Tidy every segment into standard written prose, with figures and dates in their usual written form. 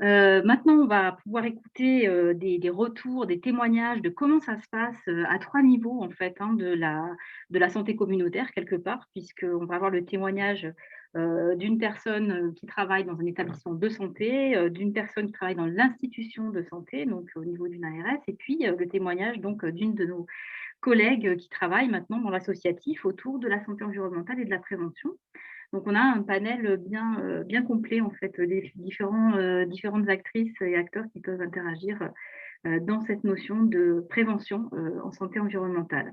Maintenant, on va pouvoir écouter, des retours, des témoignages de comment ça se passe, à 3 niveaux en fait, hein, de la santé communautaire quelque part, puisqu'on va avoir le témoignage, d'une personne, qui travaille dans un établissement de santé, d'une personne qui travaille dans l'institution de santé, donc au niveau d'une ARS et puis, le témoignage donc, d'une de nos collègues, qui travaillent maintenant dans l'associatif autour de la santé environnementale et de la prévention. Donc on a un panel, bien complet en fait, des différentes actrices et acteurs qui peuvent interagir, dans cette notion de prévention, en santé environnementale.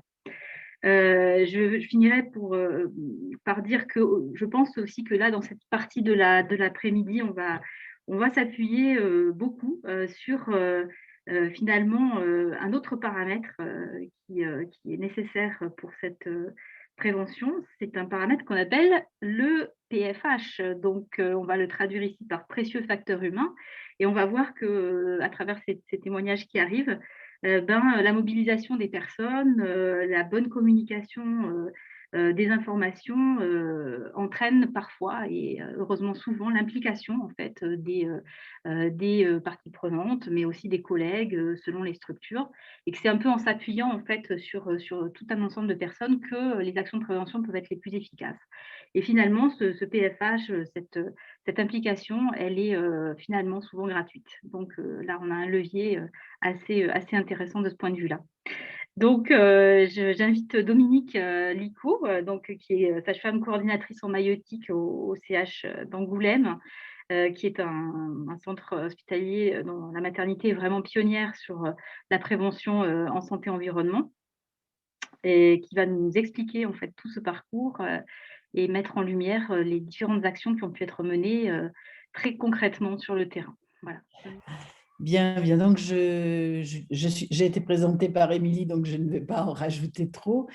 Je finirai par dire que, je pense aussi que là, dans cette partie de l'après-midi, on va s'appuyer, beaucoup, sur, finalement, un autre paramètre, qui est nécessaire pour cette, prévention. C'est un paramètre qu'on appelle le PFH. Donc, on va le traduire ici par précieux facteur humain et on va voir que, à travers ces témoignages qui arrivent, la mobilisation des personnes, la bonne communication, des informations, entraîne parfois et heureusement souvent l'implication en fait, des parties prenantes, mais aussi des collègues, selon les structures et que c'est un peu en s'appuyant en fait sur tout un ensemble de personnes que les actions de prévention peuvent être les plus efficaces. Et finalement ce PFH, cette implication, elle est, finalement souvent gratuite. Donc, là on a un levier, assez intéressant de ce point de vue-là. Donc, j'invite Dominique, Licot, donc qui est, sage-femme coordinatrice en maïeutique au CH, d'Angoulême, qui est un centre hospitalier, dont la maternité est vraiment pionnière sur, la prévention, en santé environnement et qui va nous expliquer en fait tout ce parcours, et mettre en lumière, les différentes actions qui ont pu être menées, très concrètement sur le terrain. Voilà. Bien, bien. Donc, j'ai été présentée par Émilie, donc je ne vais pas en rajouter trop.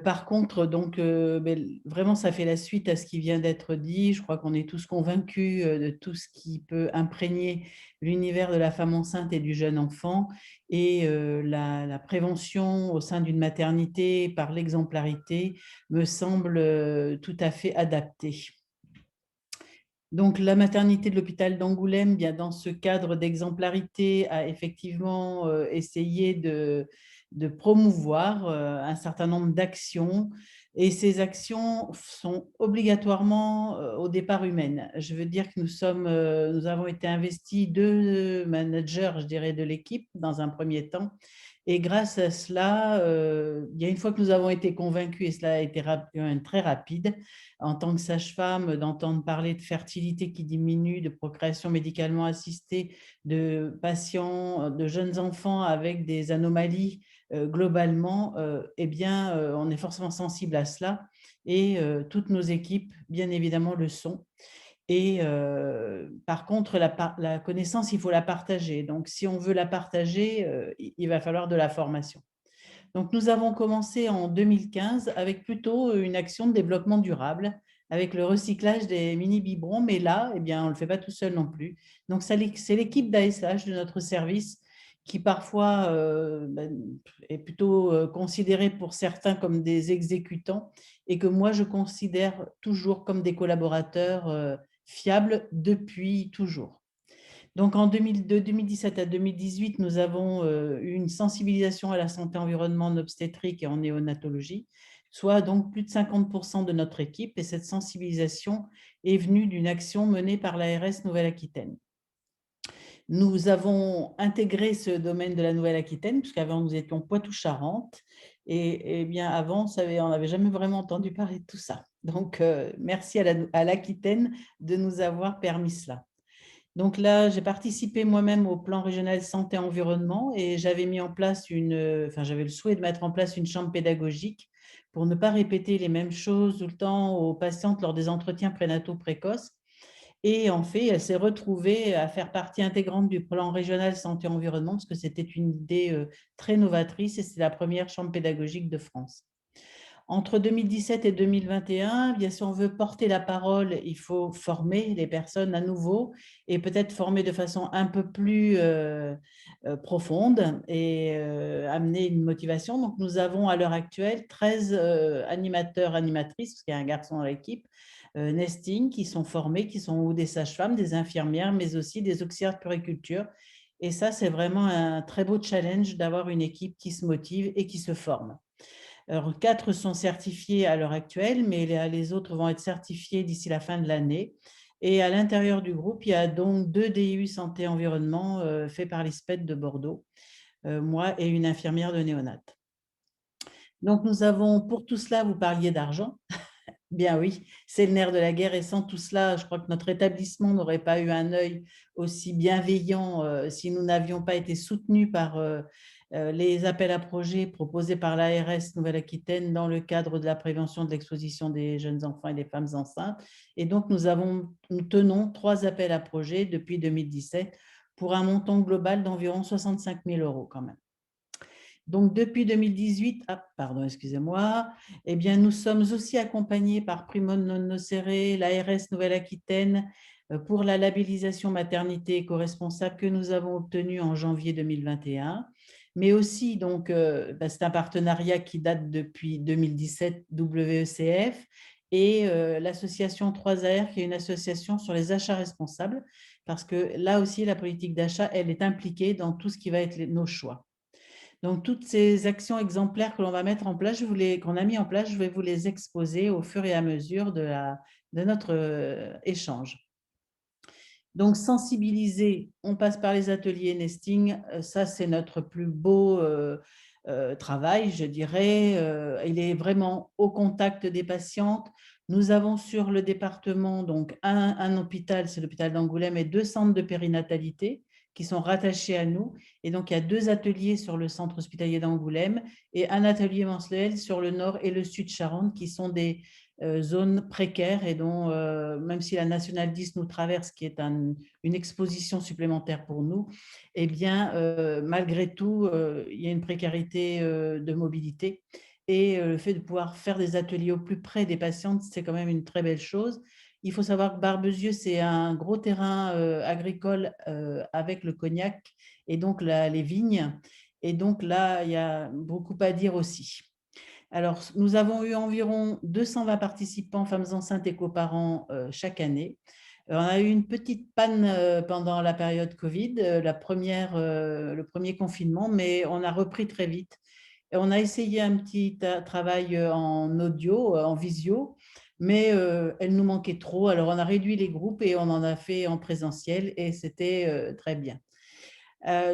Par contre, donc, vraiment, ça fait la suite à ce qui vient d'être dit. Je crois qu'on est tous convaincus de tout ce qui peut imprégner l'univers de la femme enceinte et du jeune enfant. Et la prévention au sein d'une maternité par l'exemplarité me semble tout à fait adaptée. Donc, la maternité de l'hôpital d'Angoulême, bien dans ce cadre d'exemplarité, a effectivement essayé de promouvoir un certain nombre d'actions. Et ces actions sont obligatoirement au départ humaines. Je veux dire que nous avons été investis deux managers, je dirais, de l'équipe dans un premier temps. Et grâce à cela, il y a une fois que nous avons été convaincus, et cela a été très rapide, en tant que sage-femme, d'entendre parler de fertilité qui diminue, de procréation médicalement assistée, de patients, de jeunes enfants avec des anomalies globalement, eh bien, on est forcément sensible à cela et toutes nos équipes, bien évidemment, le sont. Et par contre, la connaissance, il faut la partager. Donc, si on veut la partager, il va falloir de la formation. Donc, nous avons commencé en 2015 avec plutôt une action de développement durable, avec le recyclage des mini-biberons. Mais là, eh bien, on ne le fait pas tout seul non plus. Donc, c'est l'équipe d'ASH de notre service qui parfois est plutôt considérée pour certains comme des exécutants et que moi, je considère toujours comme des collaborateurs fiables depuis toujours. Donc, de 2017 à 2018, nous avons eu une sensibilisation à la santé environnement en obstétrique et en néonatologie, soit donc plus de 50% de notre équipe. Et cette sensibilisation est venue d'une action menée par l'ARS Nouvelle-Aquitaine. Nous avons intégré ce domaine de la Nouvelle-Aquitaine, puisqu'avant nous étions Poitou-Charentes. Et bien avant, on n'avait jamais vraiment entendu parler de tout ça. Donc, merci à l'Aquitaine de nous avoir permis cela. Donc là, j'ai participé moi-même au plan régional santé-environnement et j'avais mis en place j'avais le souhait de mettre en place une chambre pédagogique pour ne pas répéter les mêmes choses tout le temps aux patientes lors des entretiens prénataux précoces. Et en fait, elle s'est retrouvée à faire partie intégrante du plan régional santé-environnement parce que c'était une idée très novatrice et c'est la première chambre pédagogique de France. Entre 2017 et 2021, bien, si on veut porter la parole, il faut former les personnes à nouveau et peut-être former de façon un peu plus profonde et amener une motivation. Donc, nous avons à l'heure actuelle 13 animateurs, animatrices, parce qu'il y a un garçon dans l'équipe, nesting qui sont formés, qui sont ou des sages-femmes, des infirmières, mais aussi des auxiliaires de puériculture. Et ça, c'est vraiment un très beau challenge d'avoir une équipe qui se motive et qui se forme. Alors, 4 sont certifiés à l'heure actuelle, mais les autres vont être certifiés d'ici la fin de l'année. Et à l'intérieur du groupe, il y a donc 2 DU santé environnement faits par l'ISPED de Bordeaux, moi et une infirmière de néonat. Donc, nous avons, pour tout cela, vous parliez d'argent. Bien oui, c'est le nerf de la guerre et sans tout cela, je crois que notre établissement n'aurait pas eu un œil aussi bienveillant si nous n'avions pas été soutenus par les appels à projets proposés par l'ARS Nouvelle-Aquitaine dans le cadre de la prévention de l'exposition des jeunes enfants et des femmes enceintes. Et donc, nous tenons 3 appels à projets depuis 2017 pour un montant global d'environ 65 000 € quand même. Donc, depuis 2018, excusez-moi, eh bien, nous sommes aussi accompagnés par Primo Nocere, l'ARS Nouvelle-Aquitaine, pour la labellisation maternité éco-responsable que nous avons obtenue en janvier 2021. Mais aussi, donc, c'est un partenariat qui date depuis 2017, WECF, et l'association 3AR, qui est une association sur les achats responsables, parce que là aussi, la politique d'achat, elle est impliquée dans tout ce qui va être nos choix. Donc, toutes ces actions exemplaires que l'on va mettre en place, qu'on a mis en place, je vais vous les exposer au fur et à mesure de notre échange. Donc, sensibiliser, on passe par les ateliers nesting, ça c'est notre plus beau travail, je dirais. Il est vraiment au contact des patientes. Nous avons sur le département donc un hôpital, c'est l'hôpital d'Angoulême, et 2 centres de périnatalité qui sont rattachés à nous. Et donc, il y a 2 ateliers sur le centre hospitalier d'Angoulême et un atelier mensuel sur le nord et le sud Charente, qui sont des zones précaires et dont, même si la Nationale 10 nous traverse, qui est une exposition supplémentaire pour nous, eh bien, malgré tout, il y a une précarité de mobilité. Et le fait de pouvoir faire des ateliers au plus près des patientes, c'est quand même une très belle chose. Il faut savoir que Barbezieux, c'est un gros terrain agricole avec le cognac et donc les vignes. Et donc là, il y a beaucoup à dire aussi. Alors, nous avons eu environ 220 participants, femmes enceintes et coparents chaque année. On a eu une petite panne pendant la période Covid, le premier confinement, mais on a repris très vite. Et on a essayé un petit travail en audio, en visio, mais elle nous manquait trop. Alors, on a réduit les groupes et on en a fait en présentiel et c'était très bien.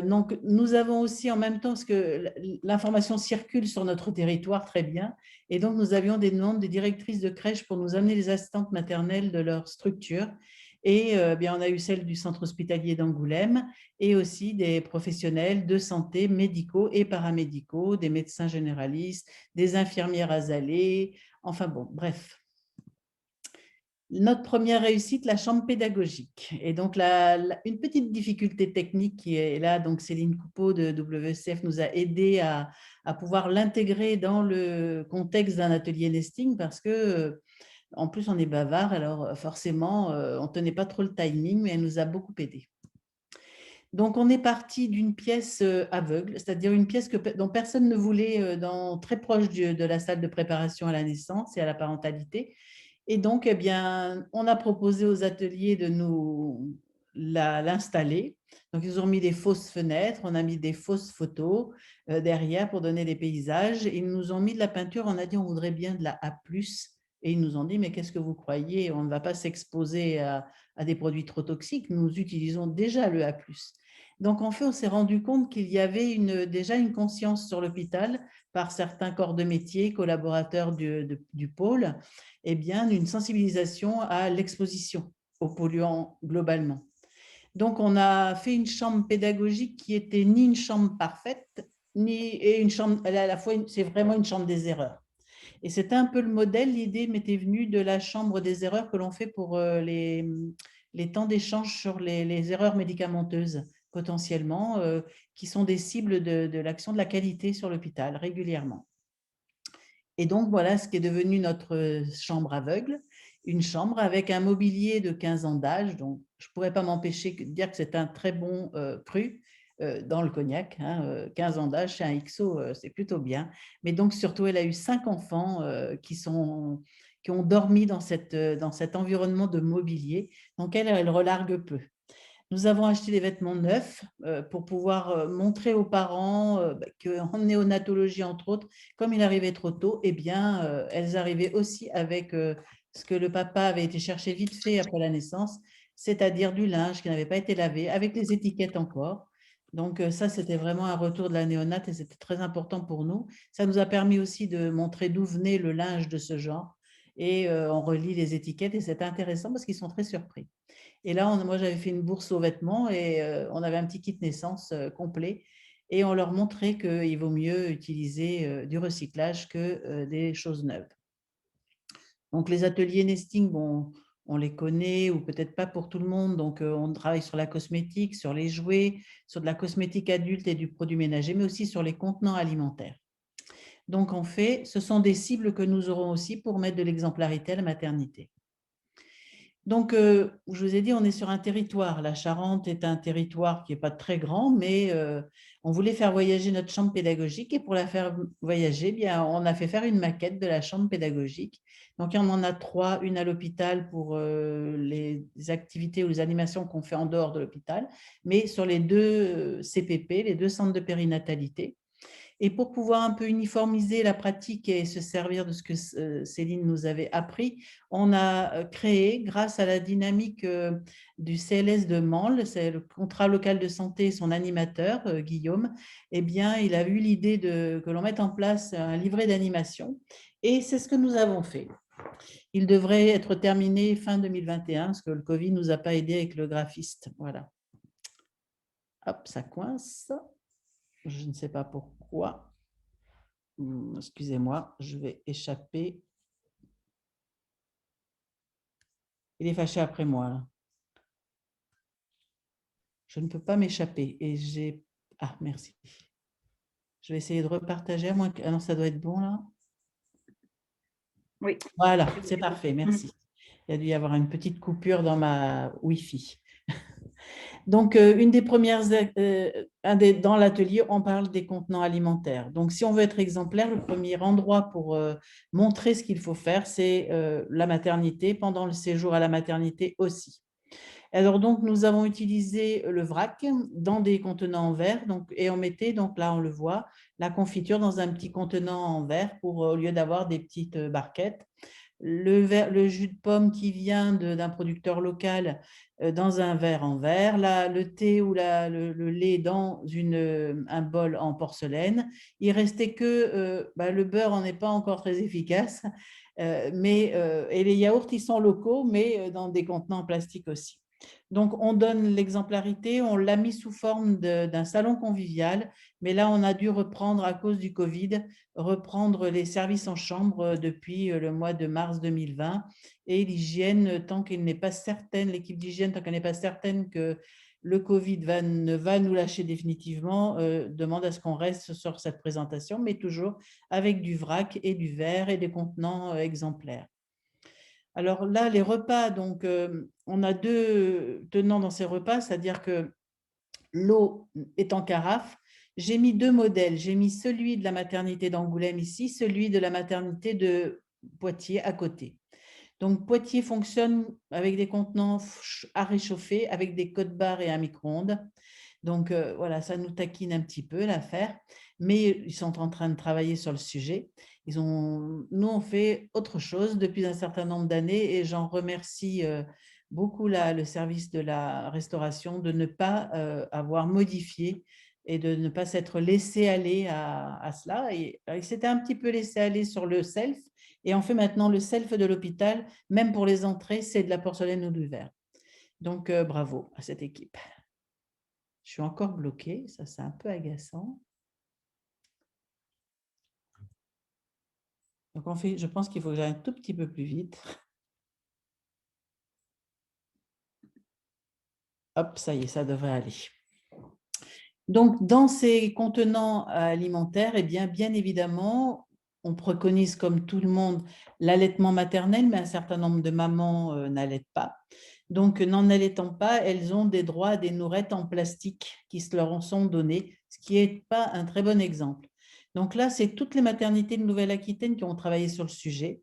Donc, nous avons aussi en même temps, parce que l'information circule sur notre territoire très bien, et donc nous avions des demandes des directrices de crèche pour nous amener les assistantes maternelles de leur structure. Et bien, on a eu celle du centre hospitalier d'Angoulême et aussi des professionnels de santé médicaux et paramédicaux, des médecins généralistes, des infirmières azalées, enfin bon, bref. Notre première réussite, la chambre pédagogique. Et donc, une petite difficulté technique qui est là, donc Céline Coupeau de WCF nous a aidé à pouvoir l'intégrer dans le contexte d'un atelier nesting parce que, en plus, on est bavard, alors forcément, on ne tenait pas trop le timing, mais elle nous a beaucoup aidé. Donc, on est parti d'une pièce aveugle, c'est-à-dire une pièce dont personne ne voulait, très proche de la salle de préparation à la naissance et à la parentalité. Et donc, eh bien, on a proposé aux ateliers de nous l'installer. Donc, ils ont mis des fausses fenêtres, on a mis des fausses photos derrière pour donner des paysages. Ils nous ont mis de la peinture, on a dit on voudrait bien de la A+. Et ils nous ont dit, mais qu'est-ce que vous croyez? On ne va pas s'exposer à des produits trop toxiques, nous utilisons déjà le A+. Donc, en fait, on s'est rendu compte qu'il y avait déjà une conscience sur l'hôpital par certains corps de métier, collaborateurs du pôle, eh bien, une sensibilisation à l'exposition aux polluants globalement. Donc, on a fait une chambre pédagogique qui était ni une chambre parfaite, et une chambre, à la fois, c'est vraiment une chambre des erreurs. Et c'était un peu le modèle, l'idée m'était venue de la chambre des erreurs que l'on fait pour les temps d'échange sur les erreurs médicamenteuses, potentiellement, qui sont des cibles de l'action de la qualité sur l'hôpital régulièrement. Et donc, voilà ce qui est devenu notre chambre aveugle, une chambre avec un mobilier de 15 ans d'âge. Donc, je ne pourrais pas m'empêcher de dire que c'est un très bon cru dans le cognac. 15 ans d'âge chez un XO, c'est plutôt bien. Mais donc, surtout, elle a eu 5 enfants qui sont qui ont dormi dans cet environnement de mobilier. Donc, elle relargue peu. Nous avons acheté des vêtements neufs pour pouvoir montrer aux parents qu'en néonatologie, entre autres, comme il arrivait trop tôt, eh bien, elles arrivaient aussi avec ce que le papa avait été chercher vite fait après la naissance, c'est-à-dire du linge qui n'avait pas été lavé, avec les étiquettes encore. Donc, ça, c'était vraiment un retour de la néonate et c'était très important pour nous. Ça nous a permis aussi de montrer d'où venait le linge de ce genre. Et on relit les étiquettes et c'est intéressant parce qu'ils sont très surpris. Et là, moi, j'avais fait une bourse aux vêtements et on avait un petit kit naissance complet. Et on leur montrait qu'il vaut mieux utiliser du recyclage que des choses neuves. Donc, les ateliers nesting, bon, on les connaît ou peut-être pas pour tout le monde. Donc, on travaille sur la cosmétique, sur les jouets, sur de la cosmétique adulte et du produit ménager, mais aussi sur les contenants alimentaires. Donc, en fait, ce sont des cibles que nous aurons aussi pour mettre de l'exemplarité à la maternité. Donc, je vous ai dit, on est sur un territoire. La Charente est un territoire qui n'est pas très grand, mais on voulait faire voyager notre chambre pédagogique. Et pour la faire voyager, eh bien, on a fait faire une maquette de la chambre pédagogique. Donc, il y en a 3, une à l'hôpital pour les activités ou les animations qu'on fait en dehors de l'hôpital, mais sur les 2 CPP, les 2 centres de périnatalité. Et pour pouvoir un peu uniformiser la pratique et se servir de ce que Céline nous avait appris, on a créé, grâce à la dynamique du CLS de Mansle, c'est le contrat local de santé, son animateur, Guillaume, eh bien, il a eu l'idée que l'on mette en place un livret d'animation. Et c'est ce que nous avons fait. Il devrait être terminé fin 2021, parce que le Covid ne nous a pas aidé avec le graphiste. Voilà. Hop, ça coince. Je ne sais pas pourquoi. Excusez-moi, je vais échapper. Il est fâché après moi, là. Je ne peux pas m'échapper. Et j'ai... Ah, merci. Je vais essayer de repartager, à moins que... Ah non, ça doit être bon, là. Oui. Voilà, c'est parfait, merci. Il y a dû y avoir une petite coupure dans ma Wi-Fi. Donc, une des premières, dans l'atelier, on parle des contenants alimentaires. Donc, si on veut être exemplaire, le premier endroit pour montrer ce qu'il faut faire, c'est la maternité, pendant le séjour à la maternité aussi. Alors, donc, nous avons utilisé le vrac dans des contenants en verre et on mettait, donc là, on le voit, la confiture dans un petit contenant en verre au lieu d'avoir des petites barquettes. Le jus de pomme qui vient d'un producteur local dans un verre en verre, le thé ou le lait dans un bol en porcelaine. Il restait que le beurre n'en est pas encore très efficace, et les yaourts, ils sont locaux, mais dans des contenants en plastique aussi. Donc, on donne l'exemplarité, on l'a mis sous forme d'un salon convivial, mais là, on a dû reprendre, à cause du Covid, reprendre les services en chambre depuis le mois de mars 2020. Et l'hygiène, tant qu'elle n'est pas certaine, l'équipe d'hygiène, tant qu'elle n'est pas certaine que le Covid ne va nous lâcher définitivement, demande à ce qu'on reste sur cette présentation, mais toujours avec du vrac et du verre et des contenants exemplaires. Alors là, les repas, donc, on a 2 tenants dans ces repas, c'est-à-dire que l'eau est en carafe. J'ai mis 2 modèles. J'ai mis celui de la maternité d'Angoulême ici, celui de la maternité de Poitiers à côté. Donc, Poitiers fonctionne avec des contenants à réchauffer, avec des codes-barres et un micro-ondes. Donc, voilà, ça nous taquine un petit peu l'affaire, mais ils sont en train de travailler sur le sujet. Nous, on fait autre chose depuis un certain nombre d'années et j'en remercie beaucoup le service de la restauration de ne pas avoir modifié et de ne pas s'être laissé aller à cela. Et il s'était un petit peu laissé aller sur le self et on fait maintenant le self de l'hôpital, même pour les entrées, c'est de la porcelaine ou du verre. Donc, bravo à cette équipe. Je suis encore bloquée, ça c'est un peu agaçant. Donc je pense qu'il faut que j'aille un tout petit peu plus vite. Hop, ça y est, ça devrait aller. Donc, dans ces contenants alimentaires, eh bien évidemment, on préconise comme tout le monde l'allaitement maternel, mais un certain nombre de mamans n'allaitent pas. Donc, n'en allaitant pas, elles ont des droits à des nourettes en plastique qui leur en sont données, ce qui n'est pas un très bon exemple. Donc là, c'est toutes les maternités de Nouvelle-Aquitaine qui ont travaillé sur le sujet.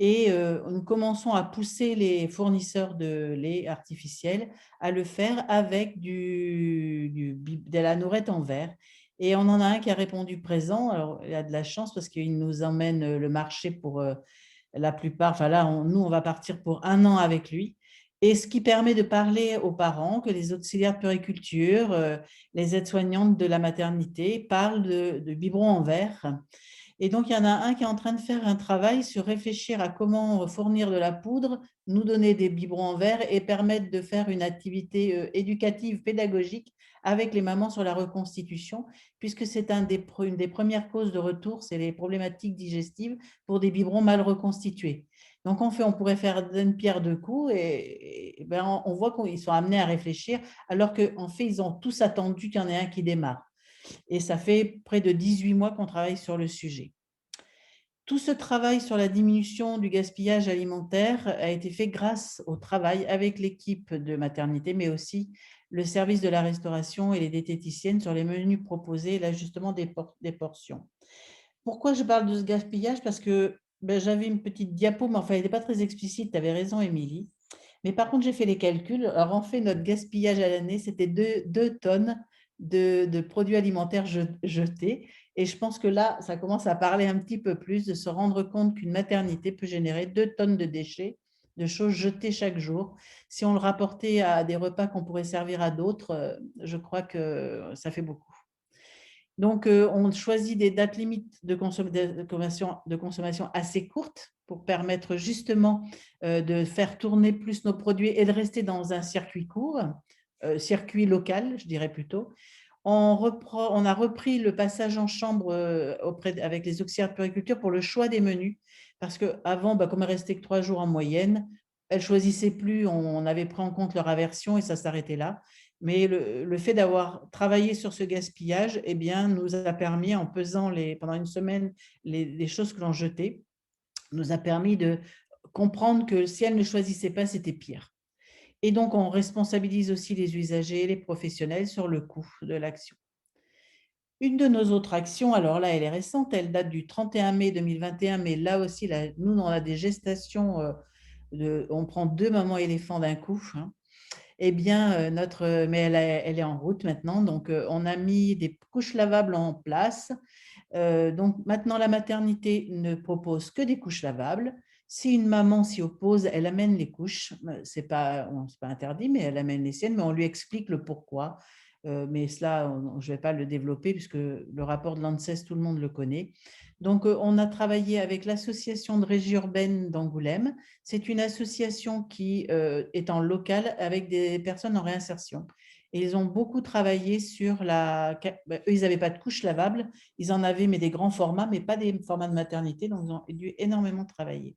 et nous commençons à pousser les fournisseurs de lait artificiel à le faire avec de la nourriture en verre. Et on en a un qui a répondu présent. Alors, il a de la chance parce qu'il nous emmène le marché pour la plupart. Enfin là, nous, on va partir pour 1 an avec lui. Et ce qui permet de parler aux parents que les auxiliaires de puériculture, les aides-soignantes de la maternité parlent de biberons en verre. Et donc, il y en a un qui est en train de faire un travail sur réfléchir à comment fournir de la poudre, nous donner des biberons en verre et permettre de faire une activité éducative, pédagogique avec les mamans sur la reconstitution, puisque c'est une des premières causes de retour, c'est les problématiques digestives pour des biberons mal reconstitués. Donc, on pourrait faire d'une pierre deux coups et ben, on voit qu'ils sont amenés à réfléchir, alors qu'en fait, ils ont tous attendu qu'il y en ait un qui démarre. Et ça fait près de 18 mois qu'on travaille sur le sujet. Tout ce travail sur la diminution du gaspillage alimentaire a été fait grâce au travail avec l'équipe de maternité, mais aussi le service de la restauration et les diététiciennes sur les menus proposés et l'ajustement des portions. Pourquoi je parle de ce gaspillage? Parce que ben, j'avais une petite diapo, mais enfin, elle n'était pas très explicite. Tu avais raison, Émilie. Mais par contre, j'ai fait les calculs. Alors, en fait, notre gaspillage à l'année, c'était 2 tonnes de produits alimentaires jetés. Et je pense que là, ça commence à parler un petit peu plus, de se rendre compte qu'une maternité peut générer 2 tonnes de déchets, de choses jetées chaque jour. Si on le rapportait à des repas qu'on pourrait servir à d'autres, je crois que ça fait beaucoup. Donc, on choisit des dates limites de consommation assez courtes pour permettre justement de faire tourner plus nos produits et de rester dans un circuit court, circuit local, je dirais plutôt. On a repris le passage en chambre avec les auxiliaires de puériculture pour le choix des menus, parce qu'avant, bah, comme elle restait que 3 jours en moyenne, elles ne choisissaient plus, on avait pris en compte leur aversion et ça s'arrêtait là. Mais le fait d'avoir travaillé sur ce gaspillage, eh bien, nous a permis, en pesant pendant une semaine les choses que l'on jetait, nous a permis de comprendre que si elles ne choisissaient pas, c'était pire. Et donc, on responsabilise aussi les usagers et les professionnels sur le coût de l'action. Une de nos autres actions, alors là, elle est récente, elle date du 31 mai 2021, mais là aussi, nous, on a des gestations, on prend 2 mamans éléphants d'un coup, hein. Eh bien, mais elle est en route maintenant, donc on a mis des couches lavables en place. Donc maintenant, la maternité ne propose que des couches lavables. Si une maman s'y oppose, elle amène les couches. C'est pas interdit, mais elle amène les siennes, mais on lui explique le pourquoi. Mais cela, je ne vais pas le développer puisque le rapport de l'ANSES, tout le monde le connaît. Donc, on a travaillé avec l'association de régie urbaine d'Angoulême. C'est une association qui est en local avec des personnes en réinsertion. Et ils ont beaucoup travaillé sur eux, ils n'avaient pas de couches lavables, ils en avaient, mais des grands formats, mais pas des formats de maternité, donc ils ont dû énormément travailler.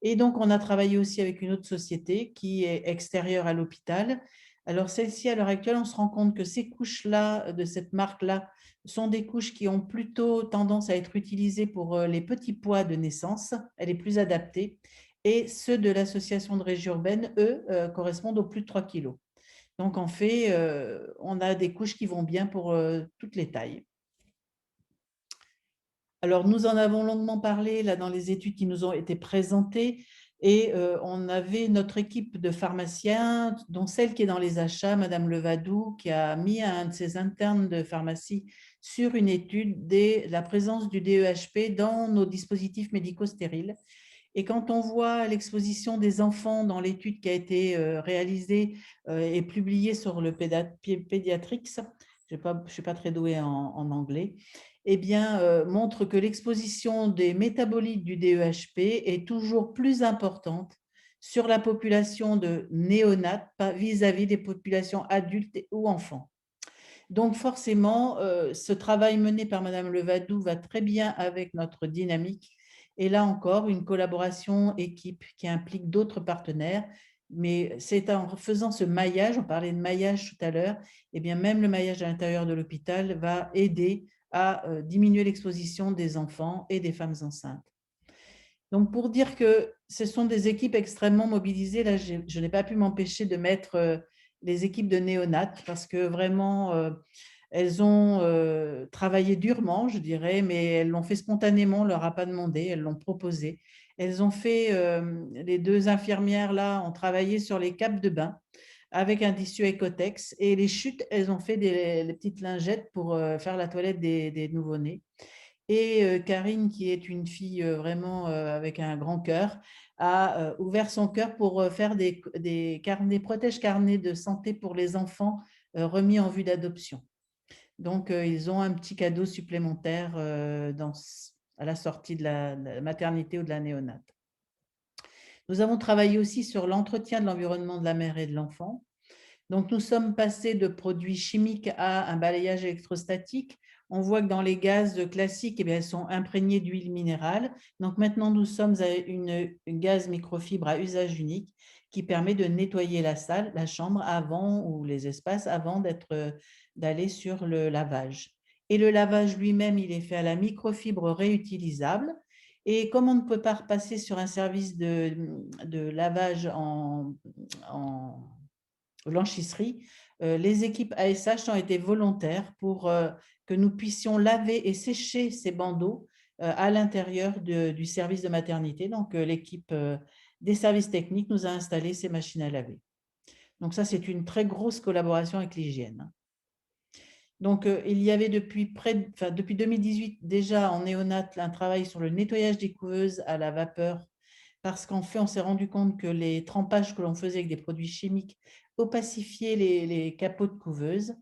Et donc, on a travaillé aussi avec une autre société qui est extérieure à l'hôpital. Alors, celle-ci, à l'heure actuelle, on se rend compte que ces couches-là, de cette marque-là, sont des couches qui ont plutôt tendance à être utilisées pour les petits poids de naissance. Elle est plus adaptée. Et ceux de l'association de régie urbaine, eux, correspondent aux plus de 3 kilos. Donc, en fait, on a des couches qui vont bien pour toutes les tailles. Alors, nous en avons longuement parlé là, dans les études qui nous ont été présentées et on avait notre équipe de pharmaciens, dont celle qui est dans les achats, Madame Levadou, qui a mis un de ses internes de pharmacie sur une étude de la présence du DEHP dans nos dispositifs médicaux stériles. Et quand on voit l'exposition des enfants dans l'étude qui a été réalisée et publiée sur le Pediatrics, je ne suis pas très douée en anglais, eh bien, montre que l'exposition des métabolites du DEHP est toujours plus importante sur la population de néonates vis-à-vis des populations adultes ou enfants. Donc forcément, ce travail mené par Madame Levadou va très bien avec notre dynamique. Et là encore, une collaboration équipe qui implique d'autres partenaires. Mais c'est en faisant ce maillage, on parlait de maillage tout à l'heure, et bien même le maillage à l'intérieur de l'hôpital va aider à diminuer l'exposition des enfants et des femmes enceintes. Donc, pour dire que ce sont des équipes extrêmement mobilisées, là, je n'ai pas pu m'empêcher de mettre les équipes de néonates parce que vraiment, elles ont travaillé durement, je dirais, mais elles l'ont fait spontanément, on ne leur a pas demandé, elles l'ont proposé. Elles ont fait, les 2 infirmières là ont travaillé sur les capes de bain avec un tissu Ecotex et les chutes, elles ont fait des les petites lingettes pour, faire la toilette des nouveau-nés. Et Karine, qui est une fille, vraiment, avec un grand cœur, a, ouvert son cœur pour, faire des carnets protège-carnets de santé pour les enfants, remis en vue d'adoption. Donc ils ont un petit cadeau supplémentaire, dans c à la sortie de la maternité ou de la néonate. Nous avons travaillé aussi sur l'entretien de l'environnement de la mère et de l'enfant. Donc, nous sommes passés de produits chimiques à un balayage électrostatique. On voit que dans les gaz classiques, eh bien, elles sont imprégnées d'huile minérale. Donc, maintenant, nous sommes à une gaz microfibre à usage unique qui permet de nettoyer la salle, la chambre avant ou les espaces avant d'aller sur le lavage. Et le lavage lui-même, il est fait à la microfibre réutilisable. Et comme on ne peut pas repasser sur un service de lavage en blanchisserie, les équipes ASH ont été volontaires pour que nous puissions laver et sécher ces bandeaux à l'intérieur du service de maternité. Donc, l'équipe des services techniques nous a installé ces machines à laver. Donc, ça, c'est une très grosse collaboration avec l'hygiène. Donc, il y avait depuis 2018 déjà en néonat un travail sur le nettoyage des couveuses à la vapeur parce qu'en fait, on s'est rendu compte que les trempages que l'on faisait avec des produits chimiques opacifiaient les capots de couveuse.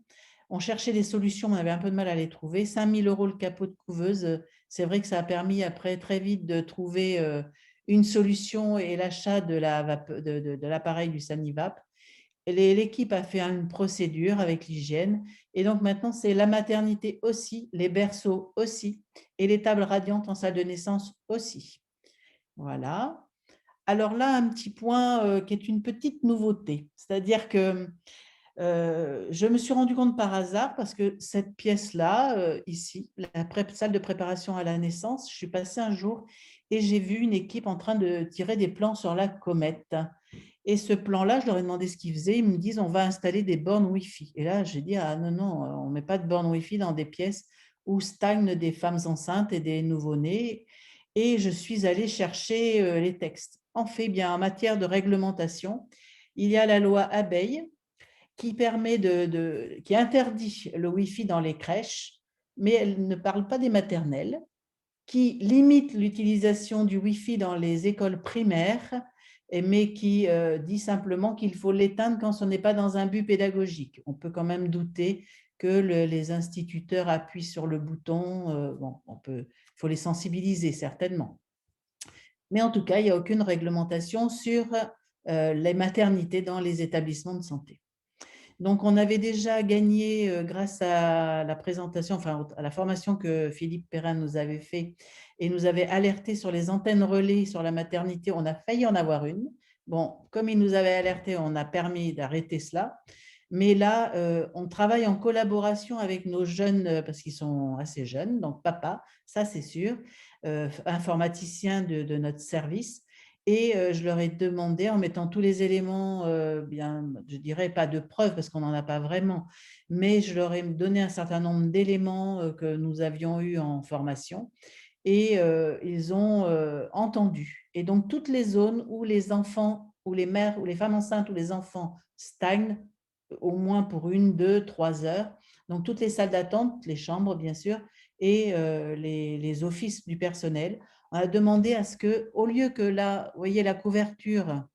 On cherchait des solutions, on avait un peu de mal à les trouver. 5 000 € le capot de couveuse, c'est vrai que ça a permis après très vite de trouver une solution et l'achat de l'appareil du Sanivap. L'équipe a fait une procédure avec l'hygiène et donc maintenant, c'est la maternité aussi, les berceaux aussi et les tables radiantes en salle de naissance aussi. Voilà. Alors là, un petit point qui est une petite nouveauté, c'est-à-dire que je me suis rendu compte par hasard parce que cette pièce-là, ici, la salle de préparation à la naissance, je suis passée un jour et j'ai vu une équipe en train de tirer des plans sur la comète. Et ce plan-là, je leur ai demandé ce qu'ils faisaient. Ils me disent, on va installer des bornes Wi-Fi. Et là, j'ai dit, ah non, non, on ne met pas de bornes Wi-Fi dans des pièces où stagnent des femmes enceintes et des nouveau-nés. Et je suis allée chercher les textes. En fait, bien, en matière de réglementation, il y a la loi Abeille qui permet qui interdit le Wi-Fi dans les crèches, mais elle ne parle pas des maternelles, qui limite l'utilisation du Wi-Fi dans les écoles primaires, mais qui dit simplement qu'il faut l'éteindre quand ce n'est pas dans un but pédagogique. On peut quand même douter que les instituteurs appuient sur le bouton. Bon, il faut les sensibiliser certainement. Mais en tout cas, il n'y a aucune réglementation sur les maternités dans les établissements de santé. Donc, on avait déjà gagné, grâce à la présentation, enfin, à la formation que Philippe Perrin nous avait fait et nous avait alerté sur les antennes relais sur la maternité. On a failli en avoir une. Bon, comme il nous avait alerté, on a permis d'arrêter cela. Mais là, on travaille en collaboration avec nos jeunes, parce qu'ils sont assez jeunes, donc papa, ça c'est sûr, informaticien de notre service. Et je leur ai demandé, en mettant tous les éléments, bien, je dirais pas de preuve parce qu'on n'en a pas vraiment, mais je leur ai donné un certain nombre d'éléments que nous avions eus en formation et ils ont entendu. Et donc, toutes les zones où les enfants, où les mères, où les femmes enceintes, où les enfants stagnent, au moins pour 1, 2, 3 heures, donc toutes les salles d'attente, les chambres bien sûr, et les offices du personnel, on a demandé à ce que, au lieu que là, vous voyez la couverture,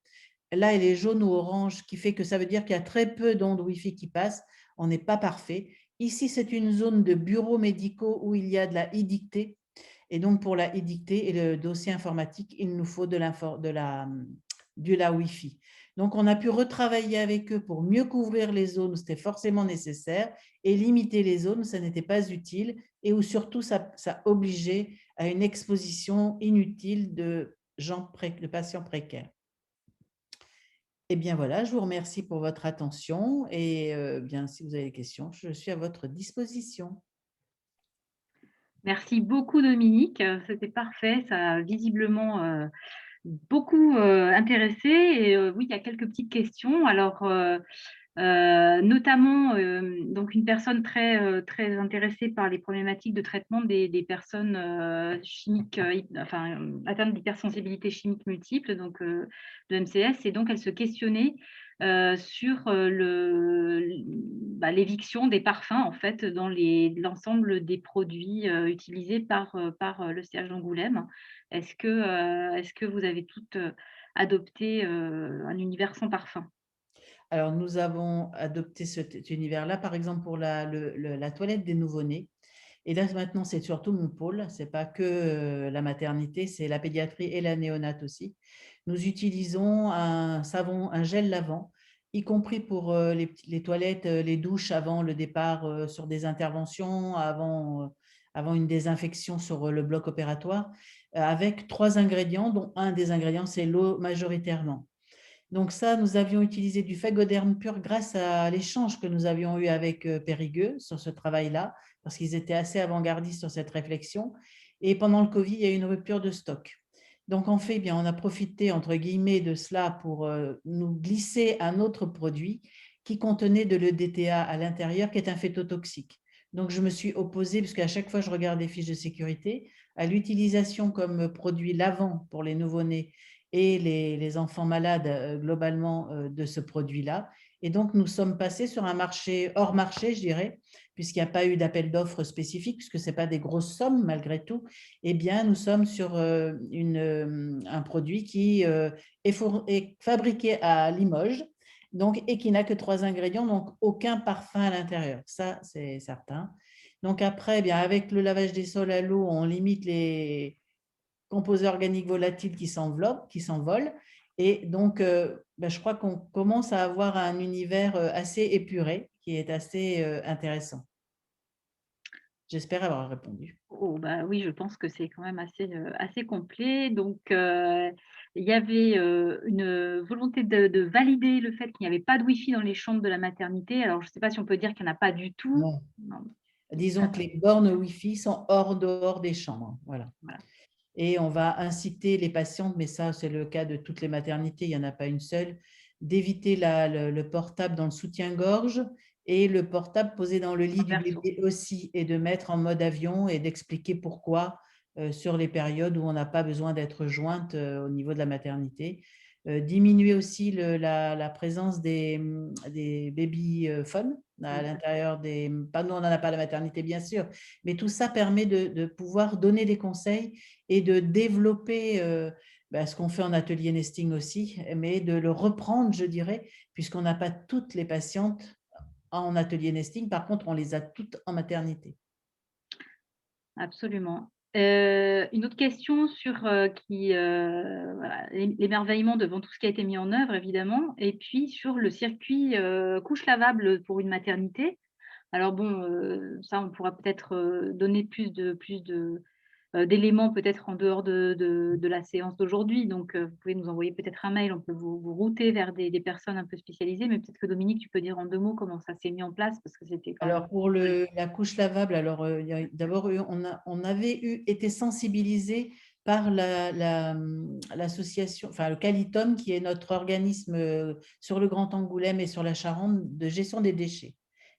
là elle est jaune ou orange, qui fait que ça veut dire qu'il y a très peu d'ondes Wi-Fi qui passent, on n'est pas parfait. Ici, c'est une zone de bureaux médicaux où il y a de la e-dictée. Et donc, pour la e-dictée et le dossier informatique, il nous faut de la Wi-Fi. Donc, on a pu retravailler avec eux pour mieux couvrir les zones où c'était forcément nécessaire et limiter les zones où ça n'était pas utile et où surtout ça obligeait à une exposition inutile de patients précaires. Eh bien voilà, je vous remercie pour votre attention et bien, si vous avez des questions, je suis à votre disposition. Merci beaucoup Dominique, c'était parfait, ça a visiblement, beaucoup, intéressé et oui, il y a quelques petites questions. Alors, Notamment, donc une personne très intéressée par les problématiques de traitement des personnes, chimiques, enfin, atteintes d'hypersensibilité chimique multiple, donc de MCS, et donc elle se questionnait, sur, l'éviction des parfums, en fait, dans l'ensemble des produits, utilisés par le siège d'Angoulême. Est-ce que vous avez toutes, adopté, un univers sans parfum? Alors, nous avons adopté cet univers-là, par exemple, pour la toilette des nouveau-nés. Et là, maintenant, c'est surtout mon pôle. C'est pas que la maternité, c'est la pédiatrie et la néonate aussi. Nous utilisons un savon, un gel lavant, y compris pour les toilettes, les douches avant le départ sur des interventions, avant une désinfection sur le bloc opératoire, avec 3 ingrédients, dont un des ingrédients, c'est l'eau majoritairement. Donc ça, nous avions utilisé du Phagoderm pur grâce à l'échange que nous avions eu avec Périgueux sur ce travail-là, parce qu'ils étaient assez avant-gardistes sur cette réflexion. Et pendant le Covid, il y a eu une rupture de stock. Donc en fait, bien, on a profité, entre guillemets, de cela pour nous glisser un autre produit qui contenait de l'EDTA à l'intérieur, qui est un phytotoxique. Donc je me suis opposée, parce qu'à chaque fois je regarde les fiches de sécurité, à l'utilisation comme produit lavant pour les nouveau-nés et les enfants malades globalement de ce produit-là. Et donc, nous sommes passés sur un marché hors marché, je dirais, puisqu'il n'y a pas eu d'appel d'offres spécifique, puisque ce n'est pas des grosses sommes malgré tout. Eh bien, nous sommes sur un produit qui est fabriqué à Limoges, donc, et qui n'a que 3 ingrédients, donc aucun parfum à l'intérieur. Ça, c'est certain. Donc après, eh bien, avec le lavage des sols à l'eau, on limite les composés organiques volatiles qui s'enveloppent, qui s'envolent. Et donc, je crois qu'on commence à avoir un univers assez épuré, qui est assez intéressant. J'espère avoir répondu. Oh bah, oui, je pense que c'est quand même assez complet. Donc, il y avait, une volonté de valider le fait qu'il n'y avait pas de wifi dans les chambres de la maternité. Alors, je ne sais pas si on peut dire qu'il n'y en a pas du tout. Non. Non, Disons que d'accord, les bornes Wi-Fi sont dehors des chambres. Voilà. voilà. Et on va inciter les patientes, mais ça, c'est le cas de toutes les maternités, il n'y en a pas une seule, d'éviter le portable dans le soutien-gorge et le portable posé dans le lit En du verso. bébé aussi, et de mettre en mode avion et d'expliquer pourquoi sur les périodes où on n'a pas besoin d'être jointe au niveau de la maternité. Diminuer aussi la présence des babyphones à Mmh. l'intérieur des… Pas, nous, on n'en a pas à la maternité, bien sûr, mais tout ça permet de pouvoir donner des conseils et de développer ce qu'on fait en atelier nesting aussi, mais de le reprendre, je dirais, puisqu'on n'a pas toutes les patientes en atelier nesting. Par contre, on les a toutes en maternité. Absolument. Une autre question sur, voilà, l'émerveillement devant tout ce qui a été mis en œuvre évidemment, et puis sur le circuit, couche lavable pour une maternité. Alors bon, ça on pourra peut-être, donner d'éléments peut-être en dehors de la séance d'aujourd'hui. Donc, vous pouvez nous envoyer peut-être un mail, on peut vous router vers des personnes un peu spécialisées, mais peut-être que Dominique, tu peux dire en 2 mots comment ça s'est mis en place parce que c'était quand même… Alors, pour la couche lavable, alors, d'abord, on avait été sensibilisés par l'association, enfin le Calitom, qui est notre organisme sur le Grand Angoulême et sur la Charente de gestion des déchets.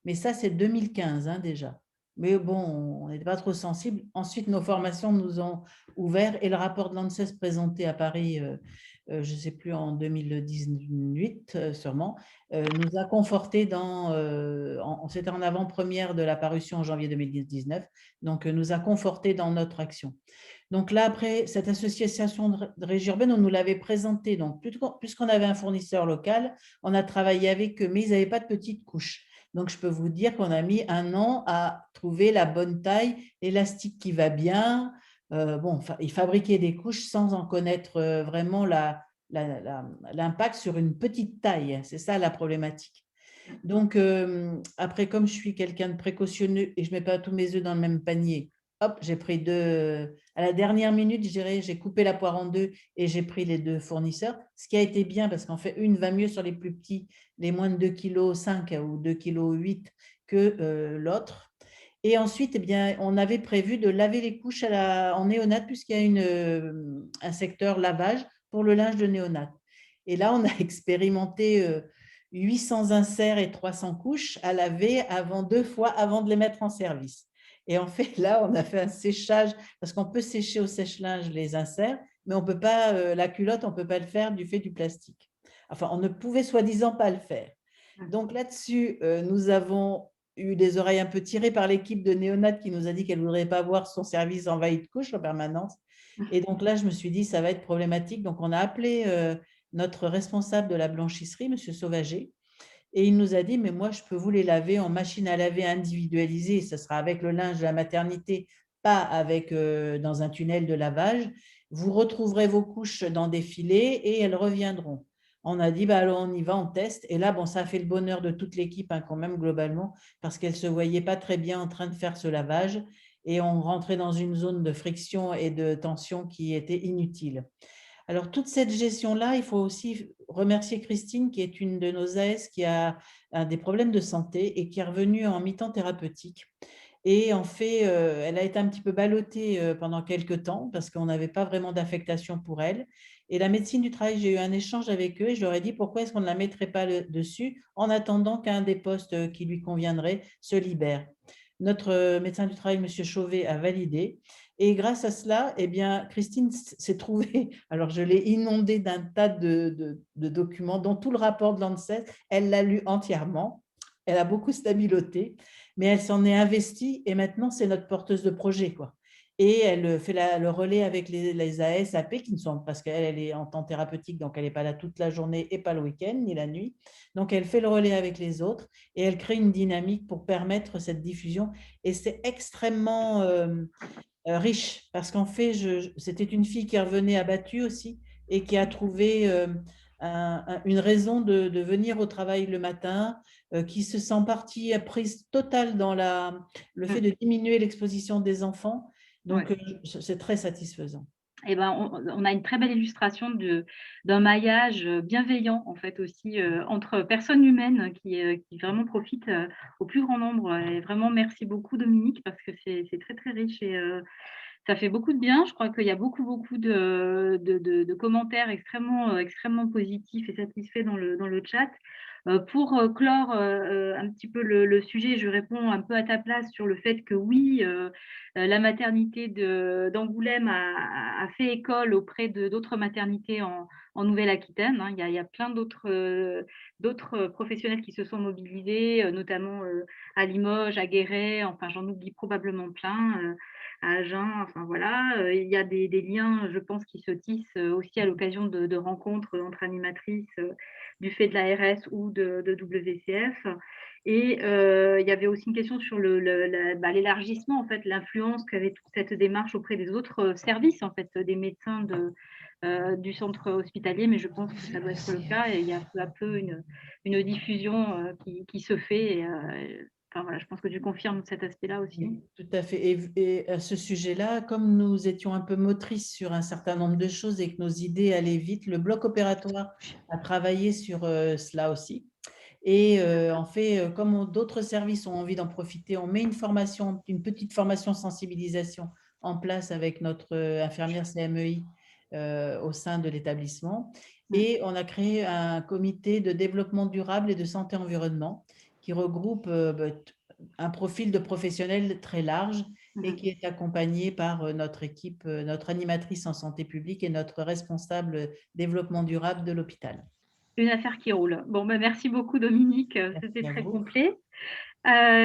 Mais ça, c'est 2015 hein, déjà. Mais bon, on n'était pas trop sensibles. Ensuite, nos formations nous ont ouvert et le rapport de l'ANSES présenté à Paris, je ne sais plus, en 2018 sûrement, nous a conforté c'était en avant-première de la parution en janvier 2019, donc nous a conforté dans notre action. Donc là, après, cette association de régie urbaine, on nous l'avait présentée. Donc, puisqu'on avait un fournisseur local, on a travaillé avec eux, mais ils n'avaient pas de petites couches. Donc, je peux vous dire qu'on a mis 1 an à trouver la bonne taille, l'élastique qui va bien. Bon, ils fabriquaient des couches sans en connaître vraiment l'impact sur une petite taille. C'est ça la problématique. Donc, après, comme je suis quelqu'un de précautionneux et je ne mets pas tous mes œufs dans le même panier, hop, j'ai pris deux. À la dernière minute, je dirais, j'ai coupé la poire en deux et j'ai pris les 2 fournisseurs. Ce qui a été bien parce qu'en fait, une va mieux sur les plus petits, les moins de 2,5 kg ou 2,8 kg que l'autre. Et ensuite, eh bien, on avait prévu de laver les couches en néonate puisqu'il y a un secteur lavage pour le linge de néonate. Et là, on a expérimenté 800 inserts et 300 couches à laver avant 2 fois avant de les mettre en service. Et en fait, là, on a fait un séchage parce qu'on peut sécher au sèche-linge les inserts, mais on peut pas, la culotte, on peut pas le faire du fait du plastique. Enfin, on ne pouvait soi-disant pas le faire. Donc là-dessus, nous avons eu les oreilles un peu tirées par l'équipe de néonat qui nous a dit qu'elle ne voudrait pas voir son service envahi de couches en permanence. Et donc là, je me suis dit, ça va être problématique. Donc on a appelé notre responsable de la blanchisserie, Monsieur Sauvager, et il nous a dit, mais moi, je peux vous les laver en machine à laver individualisée. Ce sera avec le linge de la maternité, pas avec, dans un tunnel de lavage. Vous retrouverez vos couches dans des filets et elles reviendront. On a dit, bah, alors on y va, on teste. Et là, bon, ça a fait le bonheur de toute l'équipe, hein, quand même, globalement, parce qu'elle ne se voyait pas très bien en train de faire ce lavage. Et on rentrait dans une zone de friction et de tension qui était inutile. Alors, toute cette gestion-là, il faut aussi remercier Christine, qui est une de nos AS qui a des problèmes de santé et qui est revenue en mi-temps thérapeutique. Et en fait, elle a été un petit peu ballottée pendant quelques temps parce qu'on n'avait pas vraiment d'affectation pour elle. Et la médecine du travail, j'ai eu un échange avec eux et je leur ai dit pourquoi est-ce qu'on ne la mettrait pas dessus en attendant qu'un des postes qui lui conviendrait se libère. Notre médecin du travail, M. Chauvet, a validé. Et grâce à cela, eh bien, Christine s'est trouvée, alors je l'ai inondée d'un tas de documents, dont tout le rapport de l'ANSES, elle l'a lu entièrement, elle a beaucoup stabiloté, mais elle s'en est investie et maintenant c'est notre porteuse de projet, quoi. Et elle fait le relais avec les ASAP qui ne sont, parce qu'elle elle est en temps thérapeutique, donc elle n'est pas là toute la journée et pas le week-end ni la nuit. Donc elle fait le relais avec les autres et elle crée une dynamique pour permettre cette diffusion. Et c'est extrêmement riche, parce qu'en fait, c'était une fille qui revenait abattue aussi et qui a trouvé une raison de venir au travail le matin, qui se sent partie prise totale dans le fait de diminuer l'exposition des enfants. Donc, Ouais. c'est très satisfaisant. Et ben, on a une très belle illustration d'un maillage bienveillant, en fait, aussi, entre personnes humaines qui vraiment profitent, au plus grand nombre et vraiment merci beaucoup Dominique parce que c'est très, très riche et ça fait beaucoup de bien. Je crois qu'il y a beaucoup, beaucoup de commentaires extrêmement positifs et satisfaits dans le chat. Pour clore un petit peu le sujet, je réponds un peu à ta place sur le fait que oui, la maternité d'Angoulême a fait école auprès d'autres maternités en Nouvelle-Aquitaine, hein. Il y a plein d'autres professionnels qui se sont mobilisés, notamment à Limoges, à Guéret, enfin j'en oublie probablement plein. À Agen, enfin voilà, il y a des liens, je pense, qui se tissent aussi à l'occasion de rencontres entre animatrices du fait de l'ARS ou de WCF. Et il y avait aussi une question sur l'élargissement, en fait, l'influence qu'avait toute cette démarche auprès des autres services, en fait, des médecins du centre hospitalier, mais je pense que ça doit être le cas et il y a peu à peu une diffusion qui se fait. Enfin, voilà, je pense que tu confirmes cet aspect-là aussi. Oui, tout à fait. Et à ce sujet-là, comme nous étions un peu motrices sur un certain nombre de choses et que nos idées allaient vite, le bloc opératoire a travaillé sur cela aussi. Et en fait, comme d'autres services ont envie d'en profiter, on met une petite formation sensibilisation en place avec notre infirmière CMEI au sein de l'établissement. Et on a créé un comité de développement durable et de santé environnement qui regroupe un profil de professionnels très large et qui est accompagné par notre équipe, notre animatrice en santé publique et notre responsable développement durable de l'hôpital. Une affaire qui roule. Bon, bah, merci beaucoup Dominique, c'était Merci à très vous. complet.